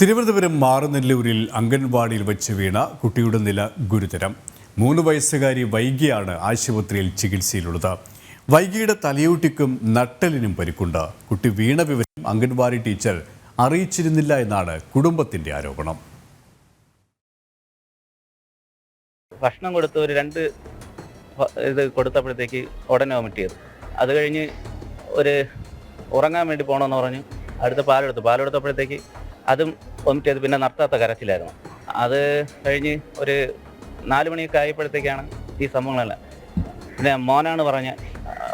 തിരുവനന്തപുരം മാറുനെല്ലൂരിൽ അംഗൻവാടിയിൽ വെച്ച് വീണ കുട്ടിയുടെ നില ഗുരുതരം. 3 വയസ്സുകാരി വൈകിയാണ് ആശുപത്രിയിൽ ചികിത്സയിലുള്ളത്. വൈകിയുടെ തലയോട്ടിക്കും നട്ടലിനും പരിക്കുണ്ട്. കുട്ടി വീണ വിവരം അംഗൻവാടി ടീച്ചർ അറിയിച്ചിരുന്നില്ല എന്നാണ് കുടുംബത്തിന്റെ ആരോപണം. ഭക്ഷണം കൊടുത്ത് ഒരു 2 ഇത് കൊടുത്തപ്പോഴത്തേക്ക് ഉടനെ വൊമിറ്റ് ചെയ്തു. അത് കഴിഞ്ഞ് ഒരു ഉറങ്ങാൻ വേണ്ടി പോകണമെന്ന് പറഞ്ഞു. അടുത്ത പാലെടുത്തപ്പോഴത്തേക്ക് അതും വൊമിറ്റ് ചെയ്ത് പിന്നെ നിർത്താത്ത കരച്ചിലായിരുന്നു. അത് കഴിഞ്ഞ് ഒരു 4 മണിയൊക്കെ ആയപ്പോഴത്തേക്കാണ് ഈ സംഭവങ്ങളെല്ലാം. പിന്നെ മോനാണ് പറഞ്ഞ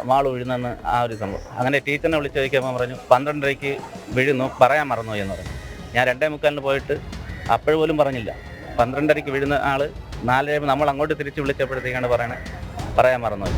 മാള് വീഴുന്നെന്ന് ആ ഒരു സംഭവം. അങ്ങനെ ടീച്ചറിനെ വിളിച്ച് ചോദിക്കുമ്പോൾ പറഞ്ഞു 12:30-ക്ക് വീഴുന്നു, പറയാൻ മറന്നു എന്ന് പറഞ്ഞു. ഞാൻ 2:45-ന് പോയിട്ട് അപ്പോഴുപോലും പറഞ്ഞില്ല. 12:30-ക്ക് വീഴുന്ന ആള് 4:30 നമ്മൾ അങ്ങോട്ട് തിരിച്ച് വിളിച്ചപ്പോഴത്തേക്കാണ് പറയാൻ മറന്നു.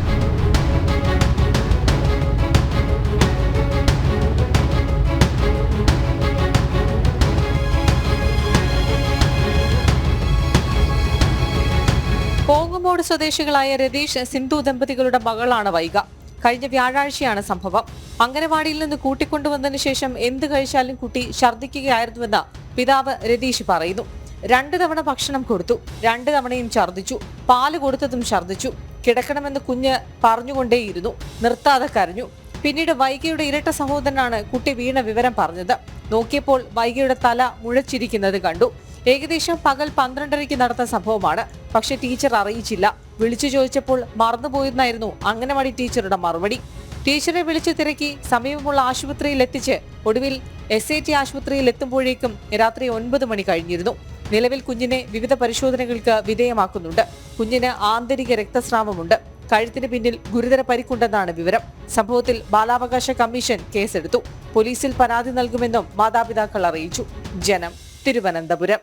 പോങ്ങുമോട് സ്വദേശികളായ രതീഷ് സിന്ധു ദമ്പതികളുടെ മകളാണ് വൈഗ. കഴിഞ്ഞ വ്യാഴാഴ്ചയാണ് സംഭവം. അംഗനവാടിയിൽ നിന്ന് കൂട്ടിക്കൊണ്ടുവന്നതിന് ശേഷം എന്ത് കഴിച്ചാലും കുട്ടി ഛർദ്ദിക്കുകയായിരുന്നുവെന്ന് പിതാവ് രതീഷ് പറയുന്നു. 2 തവണ ഭക്ഷണം കൊടുത്തു, 2 തവണയും ഛർദ്ദിച്ചു. പാല് കൊടുത്തതും ഛർദ്ദിച്ചു. കിടക്കണമെന്ന് കുഞ്ഞ് പറഞ്ഞുകൊണ്ടേയിരുന്നു, നിർത്താതെ കരഞ്ഞു. പിന്നീട് വൈഗയുടെ ഇരട്ട സഹോദരനാണ് കുട്ടി വീണ വിവരം പറഞ്ഞത്. നോക്കിയപ്പോൾ വൈഗയുടെ തല മുഴച്ചിരിക്കുന്നത് കണ്ടു. ഏകദേശം പകൽ 12:30-ക്ക് നടന്ന സംഭവമാണ്. പക്ഷെ ടീച്ചർ അറിയിച്ചില്ല. വിളിച്ചു ചോദിച്ചപ്പോൾ മറന്നുപോയെന്നായിരുന്നു അംഗനവാടി ടീച്ചറുടെ മറുപടി. ടീച്ചറെ വിളിച്ചു തിരക്കി സമീപമുള്ള ആശുപത്രിയിൽ എത്തിച്ച് ഒടുവിൽ SAT ആശുപത്രിയിൽ എത്തുമ്പോഴേക്കും രാത്രി 9 മണി കഴിഞ്ഞിരുന്നു. നിലവിൽ കുഞ്ഞിനെ വിവിധ പരിശോധനകൾക്ക് വിധേയമാക്കുന്നുണ്ട്. കുഞ്ഞിന് ആന്തരിക രക്തസ്രാവമുണ്ട്. കഴുത്തിന് പിന്നിൽ ഗുരുതര പരിക്കുണ്ടെന്നാണ് വിവരം. സംഭവത്തിൽ ബാലാവകാശ കമ്മീഷൻ കേസെടുത്തു. പോലീസിൽ പരാതി നൽകുമെന്നും മാതാപിതാക്കൾ അറിയിച്ചു. ജനം, തിരുവനന്തപുരം.